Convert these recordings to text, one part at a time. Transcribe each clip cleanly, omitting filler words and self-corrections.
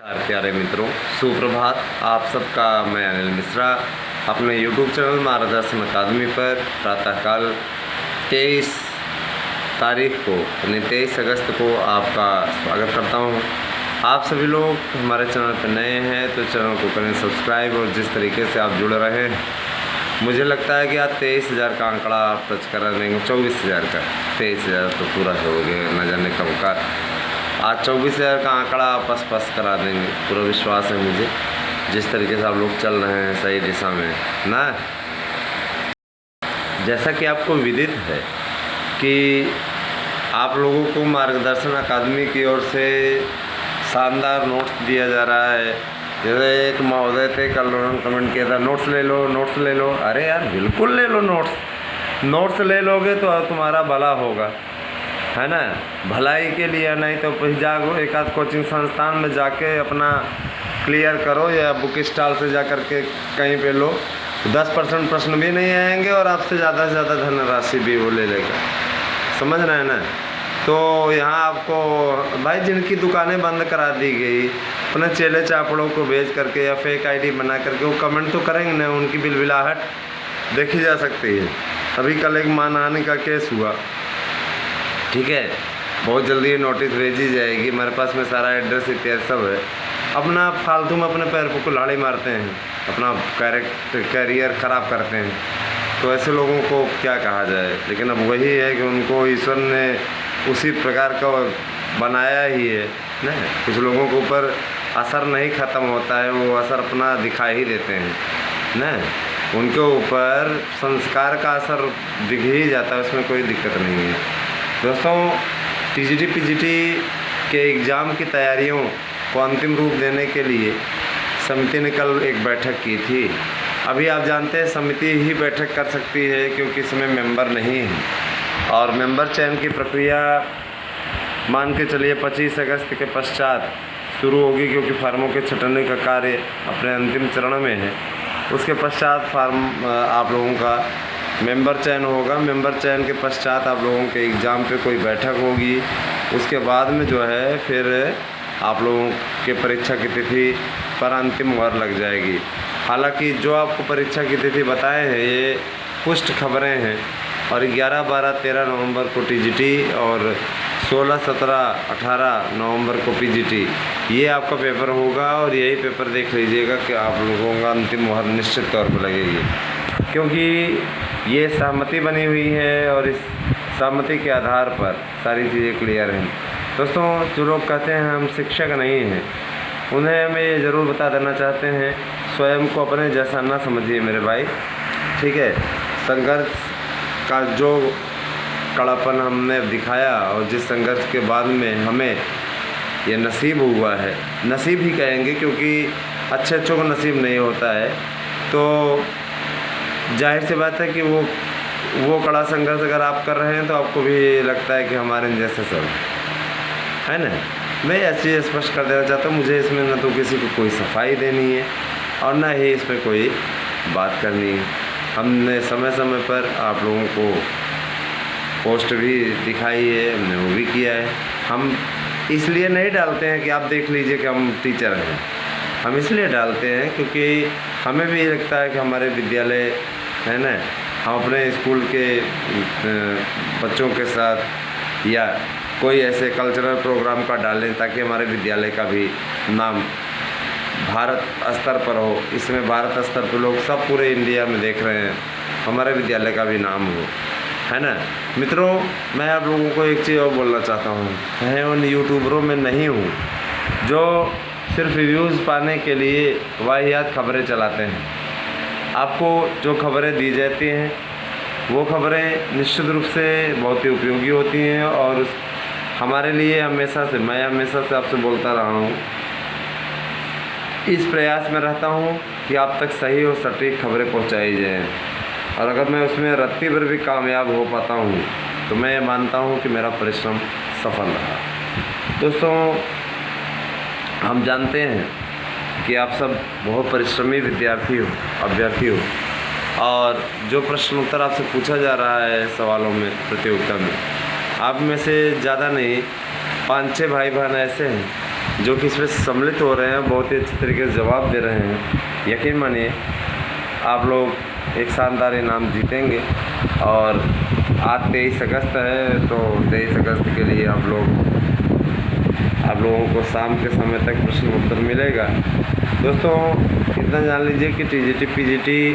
प्यारे मित्रों, सुप्रभात। आप सबका मैं अनिल मिश्रा अपने YouTube चैनल मार्गदर्शन अकादमी पर प्रातःकाल 23 तारीख को यानी 23 अगस्त को आपका स्वागत करता हूं। आप सभी लोग हमारे चैनल पर नए हैं तो चैनल को करें सब्सक्राइब। और जिस तरीके से आप जुड़ रहे हैं, मुझे लगता है कि आज 23,000 का आंकड़ा आप टच करा देंगे। 24,000 का, 23,000 तो पूरा हो गया, न जाने कब का। आज 24,000 का आंकड़ा आप पास करा देंगे, पूरा विश्वास है मुझे, जिस तरीके से आप लोग चल रहे हैं सही दिशा में ना। जैसा कि आपको विदित है कि आप लोगों को मार्गदर्शन अकादमी की ओर से शानदार नोट्स दिया जा रहा है। जैसे एक महोदय थे, कल उन्होंने कमेंट किया था, नोट्स ले लो, नोट्स ले लो। अरे यार, बिल्कुल ले लो नोट्स ले लोगे तो तुम्हारा भला होगा, है ना। भलाई के लिए, नहीं तो फिर जाओ एक आध कोचिंग संस्थान में जाके अपना क्लियर करो, या बुक स्टॉल से जा कर के कहीं पे लो। 10% प्रश्न भी नहीं आएंगे और आपसे ज़्यादा से ज़्यादा धनराशि भी वो ले लेगा। समझ रहे हैं ना। तो यहाँ आपको भाई, जिनकी दुकानें बंद करा दी गई, अपने चेले चापड़ों को भेज करके या फेक आईडी बना करके, वो कमेंट तो करेंगे ना, उनकी बिलबिलाहट देखी जा सकती है। अभी कल एक मानहानि का केस हुआ, ठीक है, बहुत जल्दी नोटिस भेजी जाएगी। मेरे पास में सारा एड्रेस इत्यादि सब है। अपना फालतू में अपने पैर पर कुल्हाड़ी मारते हैं, अपना कैरियर ख़राब करते हैं, तो ऐसे लोगों को क्या कहा जाए। लेकिन अब वही है कि उनको ईश्वर ने उसी प्रकार का बनाया ही है ना। कुछ लोगों के ऊपर असर नहीं ख़त्म होता है, वो असर अपना दिखा ही देते हैं ना। उनके ऊपर संस्कार का असर दिख ही जाता है, उसमें कोई दिक्कत नहीं है। दोस्तों, टीजीटी पीजीटी के एग्ज़ाम की तैयारियों को अंतिम रूप देने के लिए समिति ने कल एक बैठक की थी। अभी आप जानते हैं समिति ही बैठक कर सकती है, क्योंकि इसमें मेंबर नहीं है। और मेंबर चयन की प्रक्रिया मान के चलिए 25 अगस्त के पश्चात शुरू होगी, क्योंकि फार्मों के छँटने का कार्य अपने अंतिम चरण में है। उसके पश्चात फार्म आप लोगों का मेंबर चयन होगा। मेंबर चयन के पश्चात आप लोगों के एग्ज़ाम पे कोई बैठक होगी। उसके बाद में जो है फिर आप लोगों के परीक्षा की तिथि पर अंतिम मुहर लग जाएगी। हालांकि जो आपको परीक्षा की तिथि बताए हैं ये पुष्ट खबरें हैं, और 11, 12, 13 नवंबर को टीजीटी और 16, 17, 18 नवंबर को पीजीटी, ये आपका पेपर होगा। और यही पेपर देख लीजिएगा कि आप लोगों का अंतिम मुहर निश्चित तौर पर लगेगी, क्योंकि ये सहमति बनी हुई है और इस सहमति के आधार पर सारी चीज़ें क्लियर हैं। दोस्तों, जो लोग कहते हैं हम शिक्षक नहीं हैं, उन्हें हम ये ज़रूर बता देना चाहते हैं, स्वयं को अपने जैसा ना समझिए मेरे भाई, ठीक है। संघर्ष का जो कड़ापन हमने दिखाया और जिस संघर्ष के बाद में हमें ये नसीब हुआ है, नसीब ही कहेंगे, क्योंकि अच्छे अच्छों को नसीब नहीं होता है। तो जाहिर सी बात है कि वो कड़ा संघर्ष अगर आप कर रहे हैं तो आपको भी लगता है कि हमारे जैसे सब है ना। मैं ऐसी चीज़ स्पष्ट कर देना चाहता हूँ, मुझे इसमें न तो किसी को कोई सफाई देनी है और न ही इसमें कोई बात करनी है। हमने समय समय पर आप लोगों को पोस्ट भी दिखाई है, हमने वो भी किया है। हम इसलिए नहीं डालते हैं कि आप देख लीजिए कि हम टीचर हैं, हम इसलिए डालते हैं क्योंकि हमें भी लगता है कि हमारे विद्यालय है ना, हम अपने स्कूल के बच्चों के साथ या कोई ऐसे कल्चरल प्रोग्राम का डालें ताकि हमारे विद्यालय का भी नाम भारत स्तर पर हो। इसमें भारत स्तर पर लोग सब पूरे इंडिया में देख रहे हैं, हमारे विद्यालय का भी नाम हो, है ना। मित्रों, मैं आप लोगों को एक चीज़ और बोलना चाहता हूँ, मैं उन यूट्यूबरों में नहीं हूँ जो सिर्फ व्यूज़ पाने के लिए वाहियात खबरें चलाते हैं। आपको जो खबरें दी जाती हैं वो खबरें निश्चित रूप से बहुत ही उपयोगी होती हैं, और हमारे लिए मैं हमेशा से आपसे बोलता रहा हूँ, इस प्रयास में रहता हूँ कि आप तक सही और सटीक खबरें पहुँचाई जाएँ। और अगर मैं उसमें रत्ती भर भी कामयाब हो पाता हूँ तो मैं मानता हूँ कि मेरा परिश्रम सफल रहा। दोस्तों, हम जानते हैं कि आप सब बहुत परिश्रमी अभ्यर्थी हो, और जो प्रश्न उत्तर आपसे पूछा जा रहा है सवालों में, प्रतियोगिता में, आप में से ज़्यादा नहीं 5-6 भाई बहन ऐसे हैं जो कि इसमें सम्मिलित हो रहे हैं बहुत ही अच्छे तरीके से जवाब दे रहे हैं। यकीन मानिए आप लोग एक शानदार इनाम जीतेंगे। और आज 23 अगस्त है, तो 23 अगस्त के लिए आप लोगों को शाम के समय तक प्रश्न उत्तर मिलेगा। दोस्तों इतना जान लीजिए कि टीजीटी पीजीटी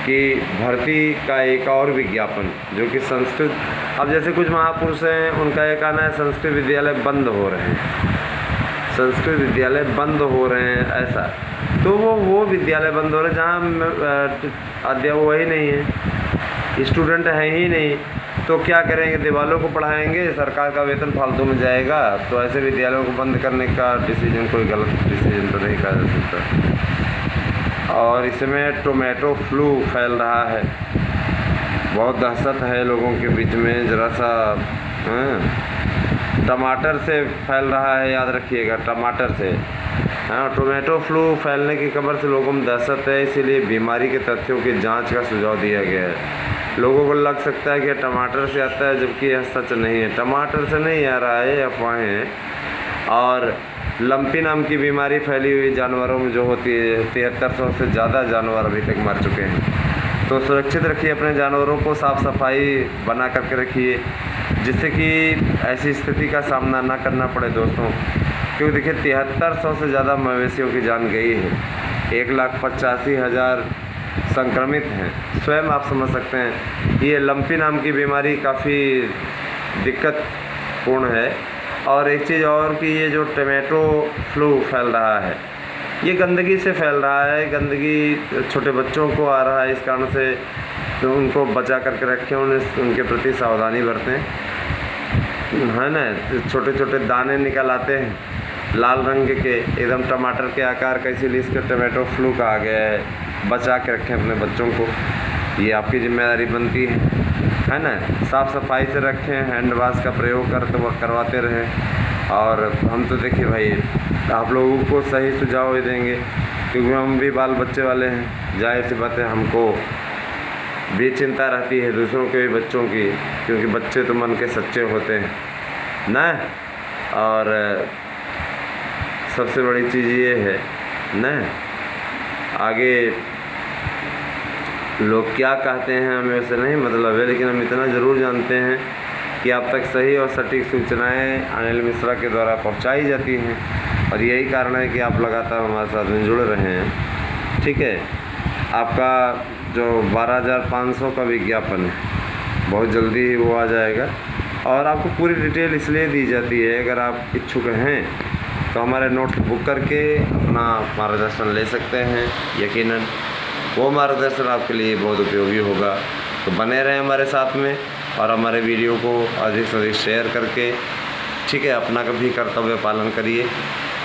की भर्ती का एक और विज्ञापन जो कि संस्कृत, अब जैसे कुछ महापुरुष हैं उनका ये कहना है संस्कृत विद्यालय बंद हो रहे हैं, संस्कृत विद्यालय बंद हो रहे हैं ऐसा, तो वो विद्यालय बंद हो रहे हैं जहाँ अध्यापक वही नहीं है, स्टूडेंट है ही नहीं, तो क्या करेंगे, दीवालों को पढ़ाएंगे, सरकार का वेतन फालतू में जाएगा। तो ऐसे विद्यालयों को बंद करने का डिसीजन कोई गलत डिसीजन तो नहीं कहा जा सकता। और इसमें टोमेटो फ्लू फैल रहा है, बहुत दहशत है लोगों के बीच में। ज़रा सा टमाटर से फैल रहा है, याद रखिएगा, टमाटर से। हाँ, टोमेटो फ्लू फैलने की खबर से लोगों में दहशत है, इसीलिए बीमारी के तथ्यों की जांच का सुझाव दिया गया है। लोगों को लग सकता है कि टमाटर से आता है, जबकि यह सच नहीं है, टमाटर से नहीं आ रहा है, अफवाहें हैं। और लंपी नाम की बीमारी फैली हुई जानवरों में जो होती है, 7300 से ज़्यादा जानवर अभी तक मर चुके हैं। तो सुरक्षित रखिए अपने जानवरों को, साफ़ सफाई बना करके रखिए, जिससे कि ऐसी स्थिति का सामना ना करना पड़े दोस्तों। क्योंकि देखिए 7300 से ज़्यादा मवेशियों की जान गई है, 1,85,000 संक्रमित हैं। स्वयं आप समझ सकते हैं ये लंपी नाम की बीमारी काफ़ी दिक्कतपूर्ण है। और एक चीज़ और कि ये जो टोमेटो फ्लू फैल रहा है, ये गंदगी से फैल रहा है, गंदगी छोटे बच्चों को आ रहा है, इस कारण से तो उनको बचा करके रखें, उनके प्रति सावधानी बरतें, है ना। छोटे छोटे दाने निकल आते हैं लाल रंग के, एकदम टमाटर के आकार का, इसीलिए इसका टोमेटो फ्लू कहा गया है। बचा के रखें अपने बच्चों को, ये आपकी जिम्मेदारी बनती है ना। साफ़ सफाई से रखें, हैंड वाश का प्रयोग करवाते रहें। और हम तो देखिए भाई आप लोगों को सही सुझाव ही देंगे, क्योंकि हम भी बाल बच्चे वाले हैं, जाहिर सी बात है हमको भी चिंता रहती है दूसरों के भी बच्चों की, क्योंकि बच्चे तो मन के सच्चे होते हैं ना। और सबसे बड़ी चीज़ ये है ना, आगे लोग क्या कहते हैं हमें उससे नहीं मतलब है, लेकिन हम इतना ज़रूर जानते हैं कि आप तक सही और सटीक सूचनाएं अनिल मिश्रा के द्वारा पहुंचाई जाती हैं। और यही कारण है कि आप लगातार हमारे साथ में जुड़ रहे हैं। ठीक है, आपका जो 12,500 का विज्ञापन है बहुत जल्दी ही वो आ जाएगा। और आपको पूरी डिटेल इसलिए दी जाती है, अगर आप इच्छुक हैं तो हमारे नोट बुक करके अपना मार्गदर्शन ले सकते हैं। यकीनन वो मार्गदर्शन आपके लिए बहुत उपयोगी होगा। तो बने रहें हमारे साथ में और हमारे वीडियो को अधिक से अधिक शेयर करके, ठीक है, अपना कभी कर्तव्य पालन करिए,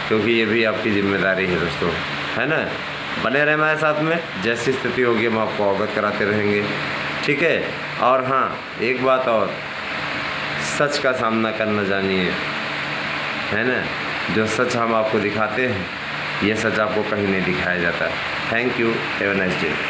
क्योंकि ये भी आपकी जिम्मेदारी है दोस्तों, है ना। बने रहें हमारे साथ में, जैसी स्थिति होगी हम आपको अवगत कराते रहेंगे, ठीक है। और हाँ, एक बात और, सच का सामना करना जानिए, है ना। जो सच हम आपको दिखाते हैं, ये सच आपको कहीं नहीं दिखाया जाता। Thank you, have a nice day.